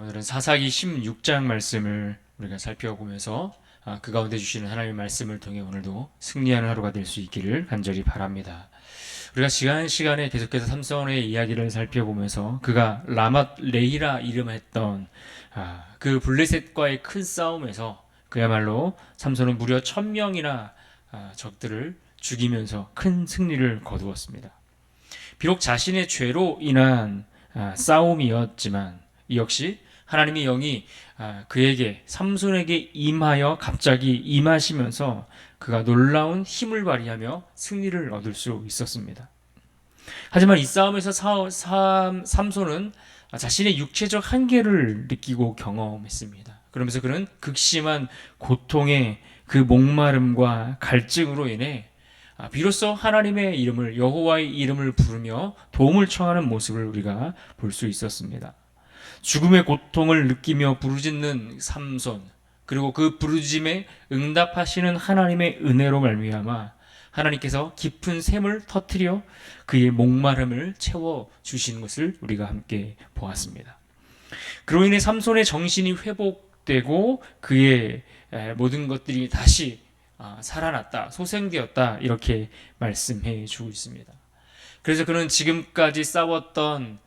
오늘은 사사기 16장 말씀을 우리가 살펴보면서 그 가운데 주시는 하나님의 말씀을 통해 오늘도 승리하는 하루가 될 수 있기를 간절히 바랍니다. 우리가 시간에 계속해서 삼손의 이야기를 살펴보면서 그가 라맛 레이라 이름했던 그 블레셋과의 큰 싸움에서 그야말로 삼손은 무려 1000명이나 적들을 죽이면서 큰 승리를 거두었습니다. 비록 자신의 죄로 인한 싸움이었지만 이 역시 하나님의 영이 그에게 삼손에게 임하여 갑자기 임하시면서 그가 놀라운 힘을 발휘하며 승리를 얻을 수 있었습니다. 하지만 이 싸움에서 삼손은 자신의 육체적 한계를 느끼고 경험했습니다. 그러면서 그는 극심한 고통의 그 목마름과 갈증으로 인해 비로소 하나님의 이름을 여호와의 이름을 부르며 도움을 청하는 모습을 우리가 볼 수 있었습니다. 죽음의 고통을 느끼며 부르짖는 삼손, 그리고 그 부르짖음에 응답하시는 하나님의 은혜로 말미암아 하나님께서 깊은 샘을 터뜨려 그의 목마름을 채워 주시는 것을 우리가 함께 보았습니다. 그로 인해 삼손의 정신이 회복되고 그의 모든 것들이 다시 살아났다, 소생되었다, 이렇게 말씀해 주고 있습니다. 그래서 그는 지금까지 싸웠던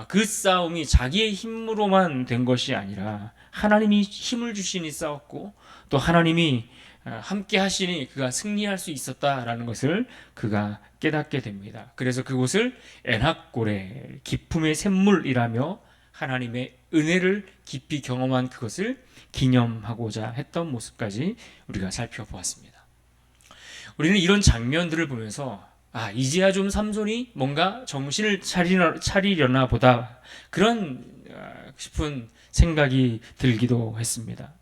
그 싸움이 자기의 힘으로만 된 것이 아니라 하나님이 힘을 주시니 싸웠고 또 하나님이 함께 하시니 그가 승리할 수 있었다라는 것을 그가 깨닫게 됩니다. 그래서 그곳을 엔학고레, 기쁨의 샘물이라며 하나님의 은혜를 깊이 경험한 그것을 기념하고자 했던 모습까지 우리가 살펴보았습니다. 우리는 이런 장면들을 보면서 이제야 좀 삼손이 뭔가 정신을 차리려나 보다, 그런 싶은 생각이 들기도 했습니다.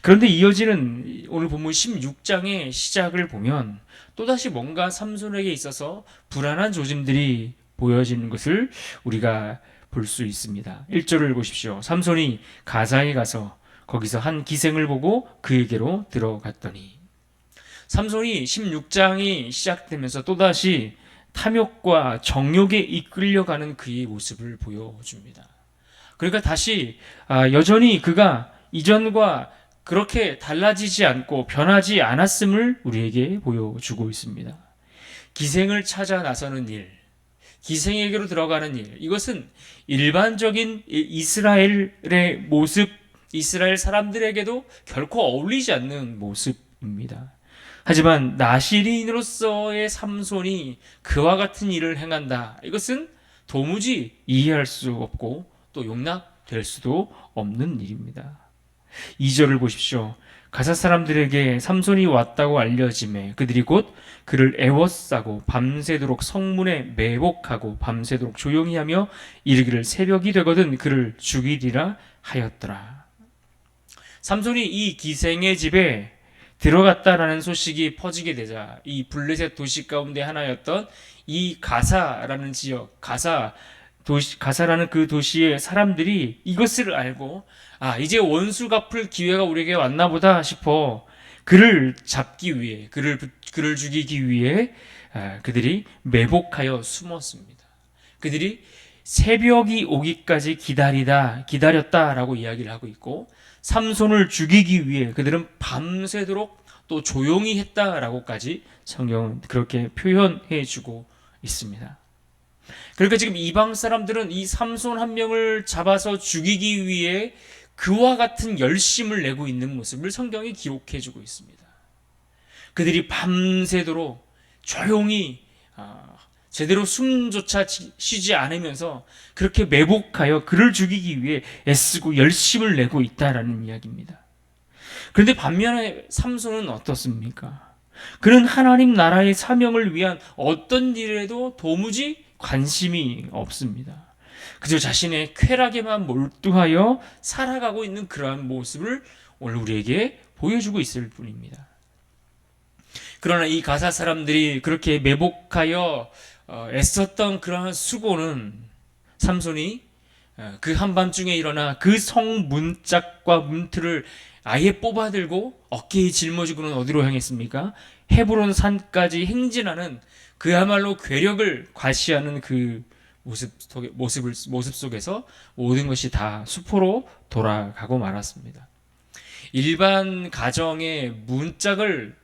그런데 이어지는 오늘 본문 16장의 시작을 보면 또다시 뭔가 삼손에게 있어서 불안한 조짐들이 보여지는 것을 우리가 볼 수 있습니다. 1절을 보십시오. 삼손이 가사에 가서 거기서 한 기생을 보고 그에게로 들어갔더니, 삼손이 16장이 시작되면서 또다시 탐욕과 정욕에 이끌려가는 그의 모습을 보여줍니다. 그러니까 다시 여전히 그가 이전과 그렇게 달라지지 않고 변하지 않았음을 우리에게 보여주고 있습니다. 기생을 찾아 나서는 일, 기생에게로 들어가는 일, 이것은 일반적인 이스라엘의 모습, 이스라엘 사람들에게도 결코 어울리지 않는 모습입니다. 하지만 나시린으로서의 삼손이 그와 같은 일을 행한다, 이것은 도무지 이해할 수 없고 또 용납될 수도 없는 일입니다. 2절을 보십시오. 가사 사람들에게 삼손이 왔다고 알려짐에 그들이 곧 그를 애워싸고 밤새도록 성문에 매복하고 밤새도록 조용히 하며 이르기를 새벽이 되거든 그를 죽이리라 하였더라. 삼손이 이 기생의 집에 들어갔다라는 소식이 퍼지게 되자 이 블레셋 도시 가운데 하나였던 이 가사라는 지역, 가사라는 그 도시의 사람들이 이것을 알고 이제 원수 갚을 기회가 우리에게 왔나 보다 싶어 그를 잡기 위해, 그를 죽이기 위해 그들이 매복하여 숨었습니다. 그들이 새벽이 오기까지 기다렸다라고 이야기를 하고 있고, 삼손을 죽이기 위해 그들은 밤새도록 또 조용히 했다라고까지 성경은 그렇게 표현해 주고 있습니다. 그러니까 지금 이방 사람들은 이 삼손 한 명을 잡아서 죽이기 위해 그와 같은 열심을 내고 있는 모습을 성경이 기록해 주고 있습니다. 그들이 밤새도록 조용히 제대로 숨조차 쉬지 않으면서 그렇게 매복하여 그를 죽이기 위해 애쓰고 열심을 내고 있다라는 이야기입니다. 그런데 반면에 삼손은 어떻습니까? 그는 하나님 나라의 사명을 위한 어떤 일에도 도무지 관심이 없습니다. 그저 자신의 쾌락에만 몰두하여 살아가고 있는 그러한 모습을 오늘 우리에게 보여주고 있을 뿐입니다. 그러나 이 가사 사람들이 그렇게 매복하여 애썼던 그러한 수고는 삼손이 그 한밤중에 일어나 그 성 문짝과 문틀을 아예 뽑아들고 어깨에 짊어지고는 어디로 향했습니까? 헤브론 산까지 행진하는 그야말로 괴력을 과시하는 그 모습 속에서 모든 것이 다 수포로 돌아가고 말았습니다. 일반 가정의 문짝을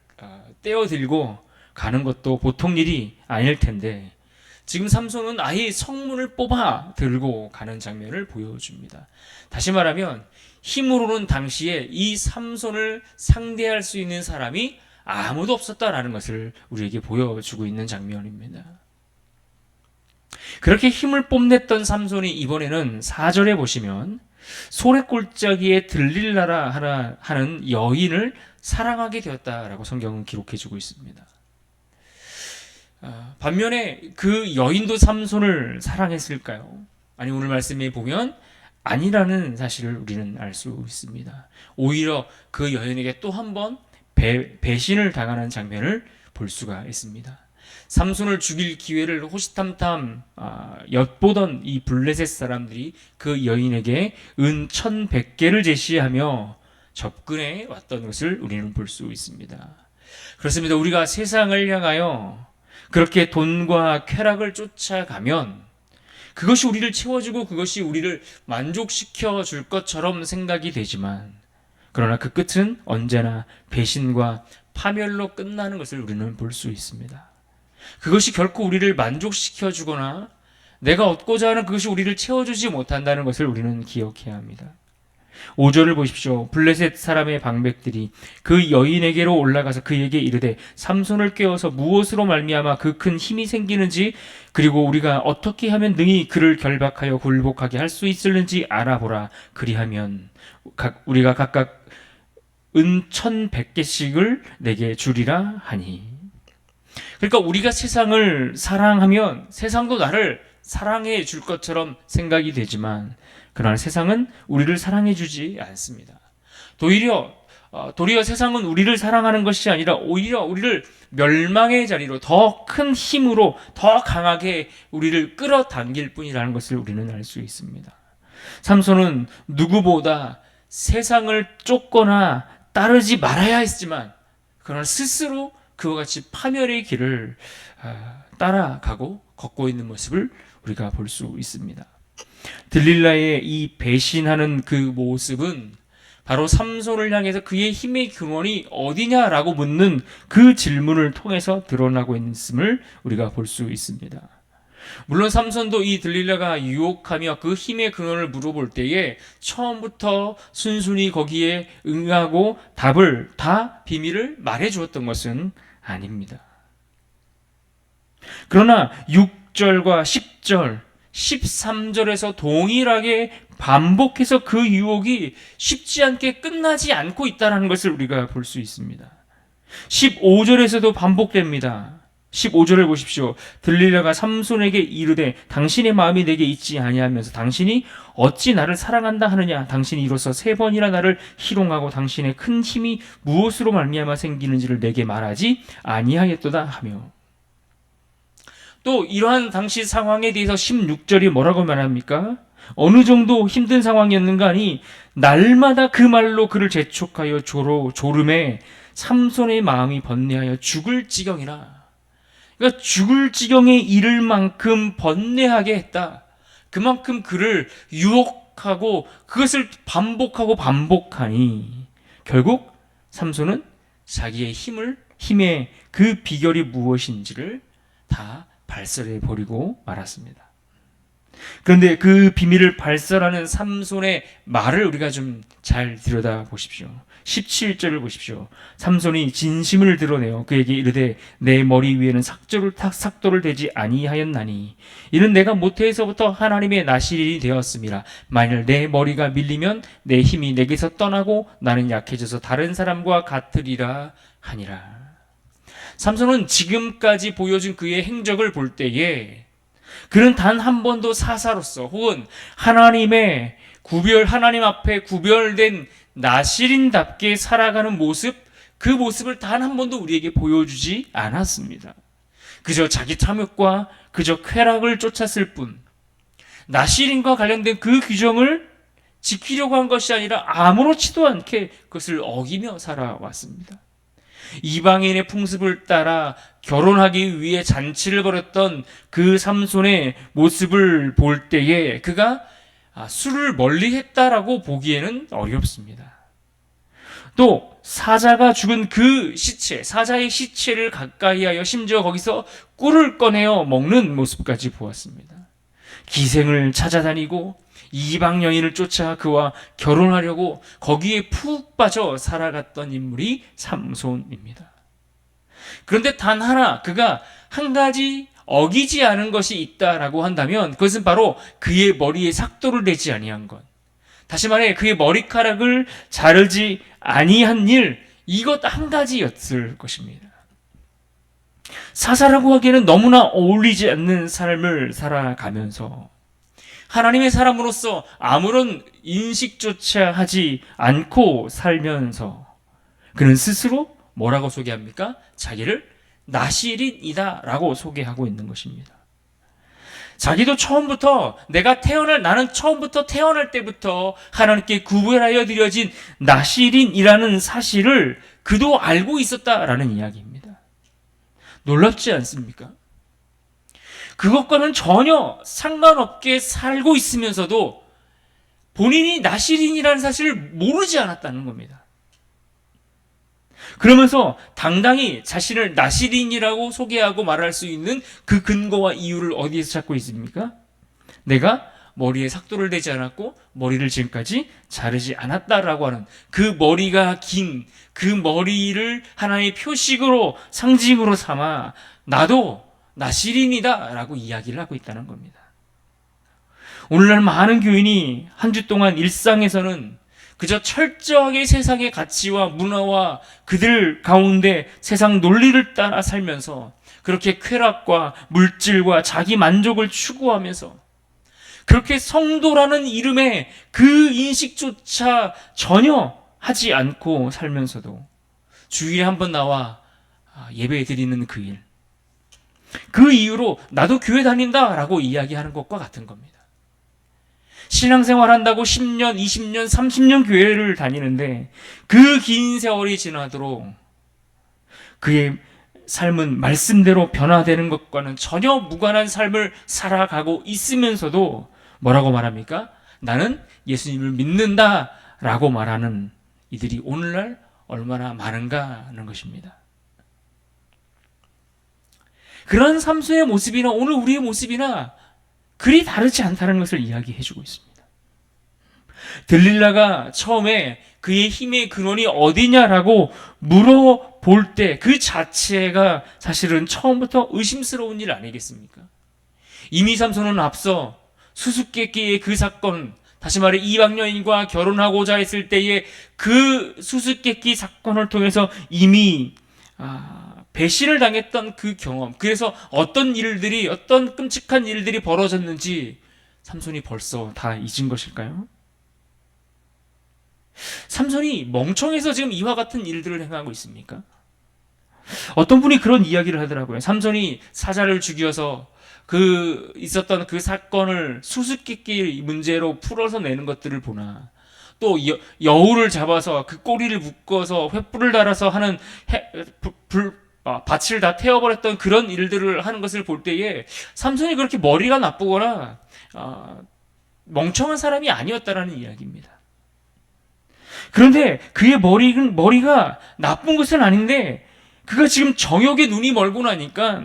떼어들고 가는 것도 보통 일이 아닐 텐데 지금 삼손은 아예 성문을 뽑아 들고 가는 장면을 보여줍니다. 다시 말하면 힘으로는 당시에 이 삼손을 상대할 수 있는 사람이 아무도 없었다라는 것을 우리에게 보여주고 있는 장면입니다. 그렇게 힘을 뽐냈던 삼손이 이번에는 4절에 보시면 소래골짜기에 들릴라라 하는 여인을 사랑하게 되었다라고 성경은 기록해주고 있습니다. 반면에 그 여인도 삼손을 사랑했을까요? 아니, 오늘 말씀에 보면 아니라는 사실을 우리는 알 수 있습니다. 오히려 그 여인에게 또 한 번 배신을 당하는 장면을 볼 수가 있습니다. 삼손을 죽일 기회를 호시탐탐 엿보던 이 블레셋 사람들이 그 여인에게 은 1,100개를 제시하며 접근해 왔던 것을 우리는 볼 수 있습니다. 그렇습니다. 우리가 세상을 향하여 그렇게 돈과 쾌락을 쫓아가면 그것이 우리를 채워주고 그것이 우리를 만족시켜 줄 것처럼 생각이 되지만 그러나 그 끝은 언제나 배신과 파멸로 끝나는 것을 우리는 볼 수 있습니다. 그것이 결코 우리를 만족시켜 주거나 내가 얻고자 하는 그것이 우리를 채워주지 못한다는 것을 우리는 기억해야 합니다. 5절을 보십시오. 블레셋 사람의 방백들이 그 여인에게로 올라가서 그에게 이르되 삼손을 깨워서 무엇으로 말미암아 그 큰 힘이 생기는지 그리고 우리가 어떻게 하면 능히 그를 결박하여 굴복하게 할 수 있을는지 알아보라. 그리하면 우리가 각각 은 1,100개씩을 내게 주리라 하니. 그러니까 우리가 세상을 사랑하면 세상도 나를 사랑해 줄 것처럼 생각이 되지만 그러나 세상은 우리를 사랑해 주지 않습니다. 도리어 세상은 우리를 사랑하는 것이 아니라 오히려 우리를 멸망의 자리로 더 큰 힘으로 더 강하게 우리를 끌어당길 뿐이라는 것을 우리는 알 수 있습니다. 삼손은 누구보다 세상을 쫓거나 따르지 말아야 했지만 그러나 스스로 그와 같이 파멸의 길을 따라가고 걷고 있는 모습을 우리가 볼 수 있습니다. 들릴라의 이 배신하는 그 모습은 바로 삼손을 향해서 그의 힘의 근원이 어디냐라고 묻는 그 질문을 통해서 드러나고 있음을 우리가 볼 수 있습니다. 물론 삼손도 이 들릴라가 유혹하며 그 힘의 근원을 물어볼 때에 처음부터 순순히 거기에 응하고 답을 다 비밀을 말해 주었던 것은 아닙니다. 그러나 6절과 10절, 13절에서 동일하게 반복해서 그 유혹이 쉽지 않게 끝나지 않고 있다는 것을 우리가 볼 수 있습니다. 15절에서도 반복됩니다. 15절을 보십시오. 들릴라가 삼손에게 이르되 당신의 마음이 내게 있지 아니하면서 당신이 어찌 나를 사랑한다 하느냐. 당신이 이로써 3번이나 나를 희롱하고 당신의 큰 힘이 무엇으로 말미암아 생기는지를 내게 말하지 아니하였도다 하며. 또 이러한 당시 상황에 대해서 16절이 뭐라고 말합니까? 어느 정도 힘든 상황이었는가 하니 날마다 그 말로 그를 재촉하여 조름에 삼손의 마음이 번뇌하여 죽을 지경이라. 그러니까 죽을 지경에 이를 만큼 번뇌하게 했다. 그만큼 그를 유혹하고 그것을 반복하니 결국 삼손은 자기의 힘의 그 비결이 무엇인지를 다 발설해 버리고 말았습니다. 그런데 그 비밀을 발설하는 삼손의 말을 우리가 좀 잘 들여다 보십시오. 17절을 보십시오. 삼손이 진심을 드러내어 그에게 이르되 내 머리 위에는 삭도를 대지 아니하였나니 이는 내가 모태에서부터 하나님의 나실인이 되었음이라. 만일 내 머리가 밀리면 내 힘이 내게서 떠나고 나는 약해져서 다른 사람과 같으리라 하니라. 삼손은 지금까지 보여준 그의 행적을 볼 때에 그는 단 한 번도 사사로서 혹은 하나님 앞에 구별된 나실인답게 살아가는 모습, 그 모습을 단 한 번도 우리에게 보여주지 않았습니다. 그저 자기 탐욕과 그저 쾌락을 쫓았을 뿐, 나실인과 관련된 그 규정을 지키려고 한 것이 아니라 아무렇지도 않게 그것을 어기며 살아왔습니다. 이방인의 풍습을 따라 결혼하기 위해 잔치를 벌였던 그 삼손의 모습을 볼 때에 그가 술을 멀리 했다라고 보기에는 어렵습니다. 또 사자가 죽은 그 시체, 사자의 시체를 가까이 하여 심지어 거기서 꿀을 꺼내어 먹는 모습까지 보았습니다. 기생을 찾아다니고 이방 여인을 쫓아 그와 결혼하려고 거기에 푹 빠져 살아갔던 인물이 삼손입니다. 그런데 단 하나, 그가 한 가지 어기지 않은 것이 있다라고 한다면 그것은 바로 그의 머리에 삭도를 내지 아니한 것. 다시 말해 그의 머리카락을 자르지 아니한 일, 이것 한 가지였을 것입니다. 사사라고 하기에는 너무나 어울리지 않는 삶을 살아가면서 하나님의 사람으로서 아무런 인식조차 하지 않고 살면서 그는 스스로 뭐라고 소개합니까? 자기를 나실인이다 라고 소개하고 있는 것입니다. 자기도 나는 처음부터 태어날 때부터 하나님께 구별하여 드려진 나실인이라는 사실을 그도 알고 있었다라는 이야기입니다. 놀랍지 않습니까? 그것과는 전혀 상관없게 살고 있으면서도 본인이 나실인이라는 사실을 모르지 않았다는 겁니다. 그러면서 당당히 자신을 나실인이라고 소개하고 말할 수 있는 그 근거와 이유를 어디에서 찾고 있습니까? 내가 머리에 삭도를 대지 않았고 머리를 지금까지 자르지 않았다라고 하는 그 머리가 긴 그 머리를 하나의 표식으로 상징으로 삼아 나도 나실인이다 라고 이야기를 하고 있다는 겁니다. 오늘날 많은 교인이 한 주 동안 일상에서는 그저 철저하게 세상의 가치와 문화와 그들 가운데 세상 논리를 따라 살면서 그렇게 쾌락과 물질과 자기 만족을 추구하면서 그렇게 성도라는 이름의 그 인식조차 전혀 하지 않고 살면서도 주일에 한번 나와 예배 드리는 그 일, 그 이유로 나도 교회 다닌다라고 이야기하는 것과 같은 겁니다. 신앙생활 한다고 10년, 20년, 30년 교회를 다니는데 그 긴 세월이 지나도록 그의 삶은 말씀대로 변화되는 것과는 전혀 무관한 삶을 살아가고 있으면서도 뭐라고 말합니까? 나는 예수님을 믿는다라고 말하는 이들이 오늘날 얼마나 많은가 하는 것입니다. 그런 삼손의 모습이나 오늘 우리의 모습이나 그리 다르지 않다는 것을 이야기해주고 있습니다. 들릴라가 처음에 그의 힘의 근원이 어디냐라고 물어볼 때 그 자체가 사실은 처음부터 의심스러운 일 아니겠습니까? 이미 삼손은 앞서 수수께끼의 그 사건, 다시 말해 이방 여인과 결혼하고자 했을 때의 그 수수께끼 사건을 통해서 이미 배신을 당했던 그 경험, 그래서 어떤 끔찍한 일들이 벌어졌는지 삼손이 벌써 다 잊은 것일까요? 삼손이 멍청해서 지금 이와 같은 일들을 행하고 있습니까? 어떤 분이 그런 이야기를 하더라고요. 삼손이 사자를 죽여서 있었던 그 사건을 수수께끼 문제로 풀어서 내는 것들을 보나, 또 여우를 잡아서 그 꼬리를 묶어서 횃불을 달아서 하는 밭을 다 태워버렸던 그런 일들을 하는 것을 볼 때에 삼손이 그렇게 머리가 나쁘거나 멍청한 사람이 아니었다라는 이야기입니다. 그런데 그의 머리가 나쁜 것은 아닌데 그가 지금 정욕의 눈이 멀고 나니까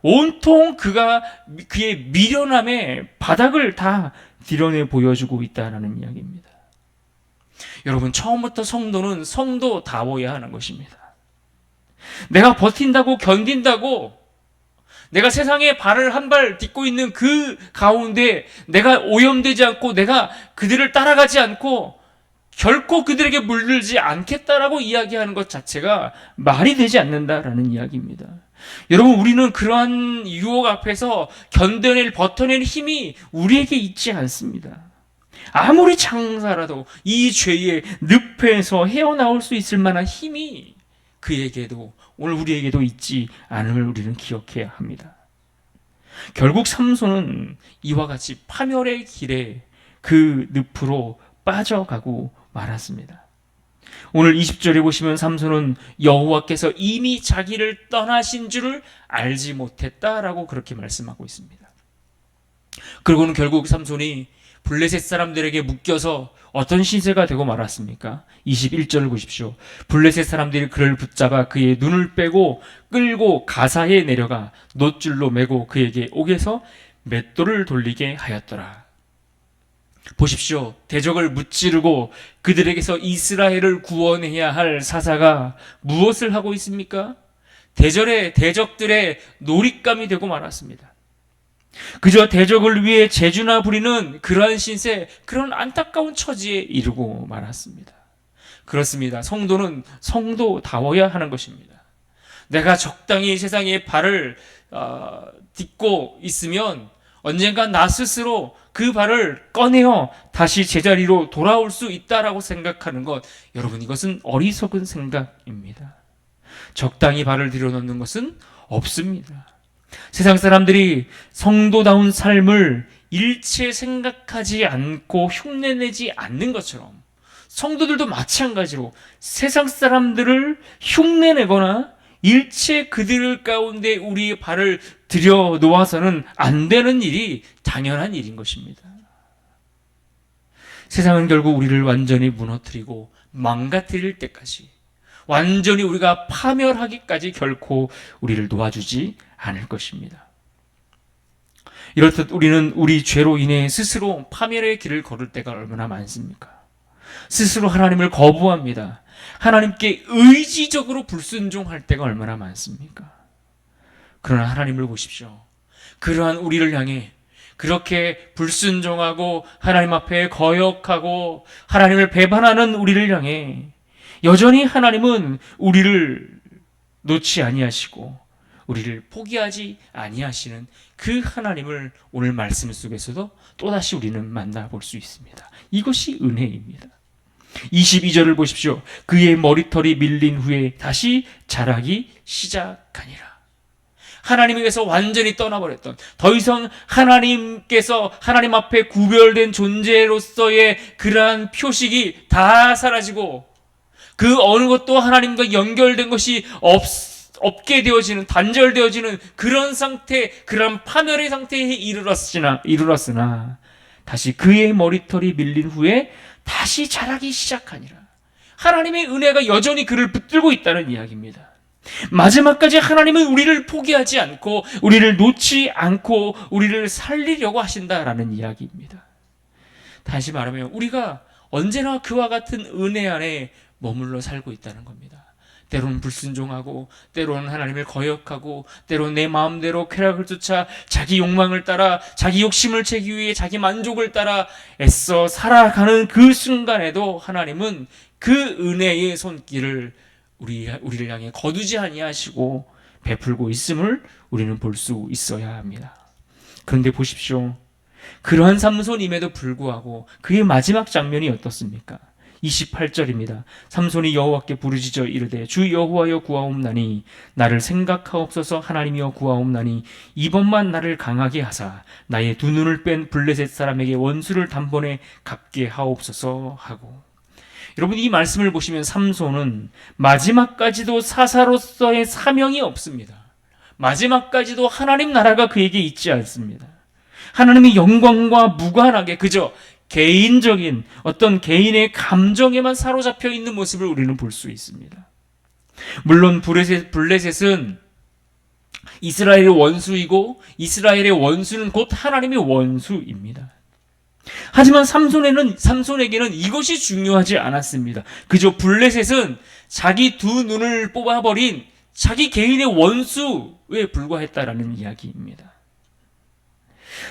온통 그의 미련함의 바닥을 다 드러내 보여주고 있다라는 이야기입니다. 여러분, 처음부터 성도는 성도다워야 하는 것입니다. 내가 버틴다고 견딘다고 내가 세상에 발을 한 발 딛고 있는 그 가운데 내가 오염되지 않고 내가 그들을 따라가지 않고 결코 그들에게 물들지 않겠다라고 이야기하는 것 자체가 말이 되지 않는다라는 이야기입니다. 여러분, 우리는 그러한 유혹 앞에서 버텨낼 힘이 우리에게 있지 않습니다. 아무리 장사라도 이 죄의 늪에서 헤어나올 수 있을 만한 힘이 그에게도 오늘 우리에게도 있지 않음을 우리는 기억해야 합니다. 결국 삼손은 이와 같이 파멸의 길에 그 늪으로 빠져가고 말았습니다. 오늘 20절에 보시면 삼손은 여호와께서 이미 자기를 떠나신 줄을 알지 못했다라고 그렇게 말씀하고 있습니다. 그리고는 결국 삼손이 블레셋 사람들에게 묶여서 어떤 신세가 되고 말았습니까? 21절을 보십시오. 블레셋 사람들이 그를 붙잡아 그의 눈을 빼고 끌고 가사에 내려가 놋줄로 매고 그에게 옥에서 맷돌을 돌리게 하였더라. 보십시오. 대적을 무찌르고 그들에게서 이스라엘을 구원해야 할 사사가 무엇을 하고 있습니까? 대적들의 놀잇감이 되고 말았습니다. 그저 대적을 위해 재주나 부리는 그러한 신세, 그런 안타까운 처지에 이르고 말았습니다. 그렇습니다. 성도는 성도다워야 하는 것입니다. 내가 적당히 세상에 발을 딛고 있으면 언젠가 나 스스로 그 발을 꺼내어 다시 제자리로 돌아올 수 있다라고 생각하는 것, 여러분, 이것은 어리석은 생각입니다. 적당히 발을 들여놓는 것은 없습니다. 세상 사람들이 성도다운 삶을 일체 생각하지 않고 흉내내지 않는 것처럼 성도들도 마찬가지로 세상 사람들을 흉내내거나 일체 그들 가운데 우리의 발을 들여놓아서는 안 되는 일이 당연한 일인 것입니다. 세상은 결국 우리를 완전히 무너뜨리고 망가뜨릴 때까지, 완전히 우리가 파멸하기까지 결코 우리를 놓아주지 않을 것입니다. 이렇듯 우리는 우리 죄로 인해 스스로 파멸의 길을 걸을 때가 얼마나 많습니까? 스스로 하나님을 거부합니다. 하나님께 의지적으로 불순종할 때가 얼마나 많습니까? 그러나 하나님을 보십시오. 그러한 우리를 향해 그렇게 불순종하고 하나님 앞에 거역하고 하나님을 배반하는 우리를 향해 여전히 하나님은 우리를 놓지 아니하시고 우리를 포기하지 아니하시는 그 하나님을 오늘 말씀 속에서도 또다시 우리는 만나볼 수 있습니다. 이것이 은혜입니다. 22절을 보십시오. 그의 머리털이 밀린 후에 다시 자라기 시작하니라. 하나님에게서 완전히 떠나버렸던, 더 이상 하나님께서 하나님 앞에 구별된 존재로서의 그러한 표식이 다 사라지고 그 어느 것도 하나님과 연결된 것이 없게 되어지는, 단절되어지는 그런 상태, 그런 파멸의 상태에 이르렀으나 다시 그의 머리털이 밀린 후에 다시 자라기 시작하니라. 하나님의 은혜가 여전히 그를 붙들고 있다는 이야기입니다. 마지막까지 하나님은 우리를 포기하지 않고 우리를 놓지 않고 우리를 살리려고 하신다라는 이야기입니다. 다시 말하면 우리가 언제나 그와 같은 은혜 안에 머물러 살고 있다는 겁니다. 때로는 불순종하고 때로는 하나님을 거역하고 때로는 내 마음대로 쾌락을 쫓아 자기 욕망을 따라 자기 욕심을 채기 위해 자기 만족을 따라 애써 살아가는 그 순간에도 하나님은 그 은혜의 손길을 우리를 향해 거두지 아니하시고 베풀고 있음을 우리는 볼 수 있어야 합니다. 그런데 보십시오. 그러한 삼손임에도 불구하고 그의 마지막 장면이 어떻습니까? 28절입니다. 삼손이 여호와께 부르짖어 이르되 주 여호와여 구하옵나니 나를 생각하옵소서. 하나님이여 구하옵나니 이번만 나를 강하게 하사 나의 두 눈을 뺀 블레셋 사람에게 원수를 단번에 갚게 하옵소서 하고, 여러분 이 말씀을 보시면 삼손은 마지막까지도 사사로서의 사명이 없습니다. 마지막까지도 하나님 나라가 그에게 있지 않습니다. 하나님의 영광과 무관하게 그저 개인적인 어떤 개인의 감정에만 사로잡혀 있는 모습을 우리는 볼 수 있습니다. 물론 블레셋은 이스라엘의 원수이고 이스라엘의 원수는 곧 하나님의 원수입니다. 하지만 삼손에게는 이것이 중요하지 않았습니다. 그저 블레셋은 자기 두 눈을 뽑아버린 자기 개인의 원수에 불과했다라는 이야기입니다.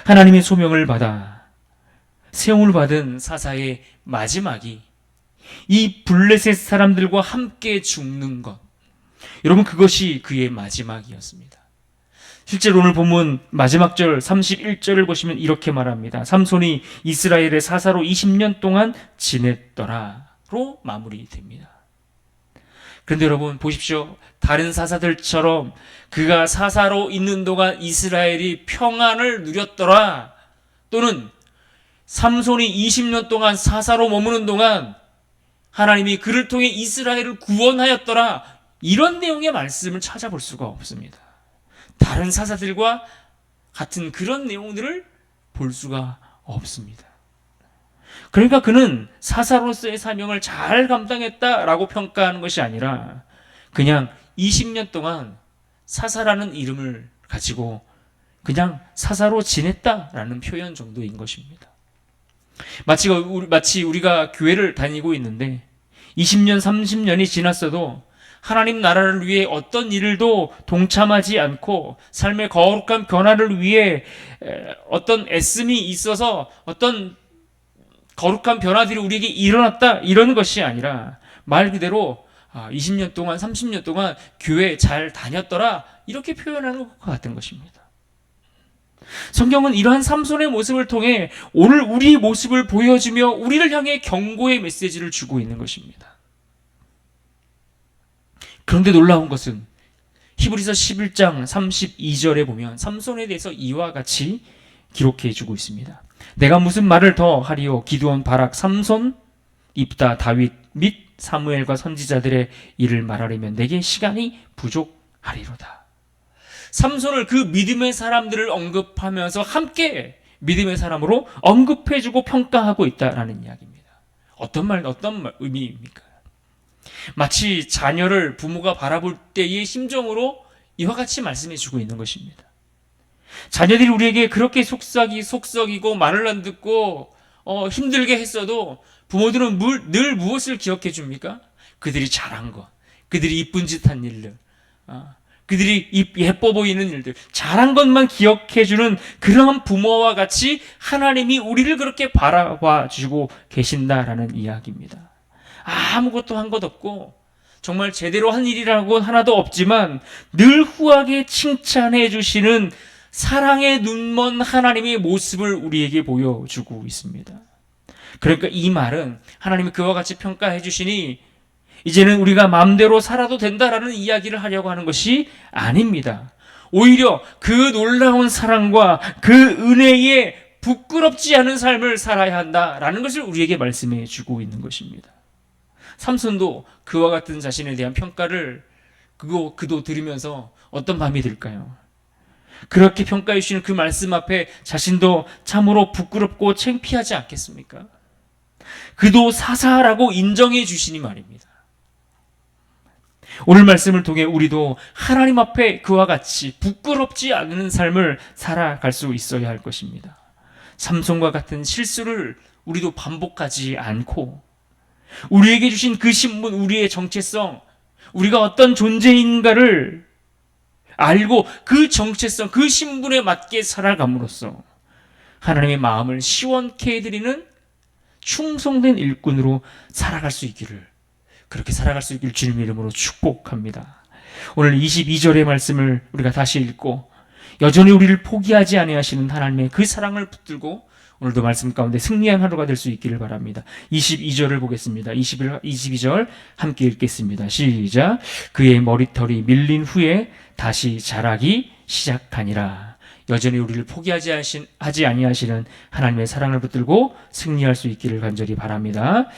하나님의 소명을 받아 세움을 받은 사사의 마지막이 이 블레셋 사람들과 함께 죽는 것, 여러분 그것이 그의 마지막이었습니다. 실제로 오늘 본문 마지막 절 31절을 보시면 이렇게 말합니다. 삼손이 이스라엘의 사사로 20년 동안 지냈더라로 마무리됩니다. 그런데 여러분 보십시오. 다른 사사들처럼 그가 사사로 있는 동안 이스라엘이 평안을 누렸더라, 또는 삼손이 20년 동안 사사로 머무는 동안 하나님이 그를 통해 이스라엘을 구원하였더라. 이런 내용의 말씀을 찾아볼 수가 없습니다. 다른 사사들과 같은 그런 내용들을 볼 수가 없습니다. 그러니까 그는 사사로서의 사명을 잘 감당했다라고 평가하는 것이 아니라 그냥 20년 동안 사사라는 이름을 가지고 그냥 사사로 지냈다라는 표현 정도인 것입니다. 마치 우리가 교회를 다니고 있는데 20년, 30년이 지났어도 하나님 나라를 위해 어떤 일도 동참하지 않고 삶의 거룩한 변화를 위해 어떤 애씀이 있어서 어떤 거룩한 변화들이 우리에게 일어났다 이런 것이 아니라 말 그대로 20년 동안 30년 동안 교회 잘 다녔더라 이렇게 표현하는 것과 같은 것입니다. 성경은 이러한 삼손의 모습을 통해 오늘 우리의 모습을 보여주며 우리를 향해 경고의 메시지를 주고 있는 것입니다. 그런데 놀라운 것은 히브리서 11장 32절에 보면 삼손에 대해서 이와 같이 기록해 주고 있습니다. 내가 무슨 말을 더 하리요 기드온 바락 삼손 입다 다윗 및 사무엘과 선지자들의 일을 말하려면 내게 시간이 부족하리로다. 삼손을 그 믿음의 사람들을 언급하면서 함께 믿음의 사람으로 언급해주고 평가하고 있다라는 이야기입니다. 어떤 의미입니까? 마치 자녀를 부모가 바라볼 때의 심정으로 이와 같이 말씀해주고 있는 것입니다. 자녀들이 우리에게 그렇게 속썩이고 말을 안 듣고 힘들게 했어도 부모들은 늘 무엇을 기억해 줍니까? 그들이 잘한 것, 그들이 이쁜 짓 한 일들, 그들이 예뻐 보이는 일들, 잘한 것만 기억해 주는 그러한 부모와 같이 하나님이 우리를 그렇게 바라봐 주고 계신다라는 이야기입니다. 아무것도 한 것 없고 정말 제대로 한 일이라고 하나도 없지만 늘 후하게 칭찬해 주시는 사랑의 눈먼 하나님의 모습을 우리에게 보여주고 있습니다. 그러니까 이 말은 하나님이 그와 같이 평가해 주시니 이제는 우리가 마음대로 살아도 된다라는 이야기를 하려고 하는 것이 아닙니다. 오히려 그 놀라운 사랑과 그 은혜에 부끄럽지 않은 삶을 살아야 한다라는 것을 우리에게 말씀해 주고 있는 것입니다. 삼손도 그와 같은 자신에 대한 평가를 그도 들으면서 어떤 마음이 들까요? 그렇게 평가해 주시는 그 말씀 앞에 자신도 참으로 부끄럽고 창피하지 않겠습니까? 그도 사사라고 인정해 주시니 말입니다. 오늘 말씀을 통해 우리도 하나님 앞에 그와 같이 부끄럽지 않은 삶을 살아갈 수 있어야 할 것입니다. 삼손과 같은 실수를 우리도 반복하지 않고 우리에게 주신 그 신분, 우리의 정체성, 우리가 어떤 존재인가를 알고 그 정체성, 그 신분에 맞게 살아감으로써 하나님의 마음을 시원케 해드리는 충성된 일꾼으로 살아갈 수 있기를, 그렇게 살아갈 수 있기를 주님의 이름으로 축복합니다. 오늘 22절의 말씀을 우리가 다시 읽고 여전히 우리를 포기하지 아니하시는 하나님의 그 사랑을 붙들고 오늘도 말씀 가운데 승리한 하루가 될 수 있기를 바랍니다. 22절을 보겠습니다. 22절 함께 읽겠습니다. 시작. 그의 머리털이 밀린 후에 다시 자라기 시작하니라. 여전히 우리를 포기하지 아니하시는 하나님의 사랑을 붙들고 승리할 수 있기를 간절히 바랍니다.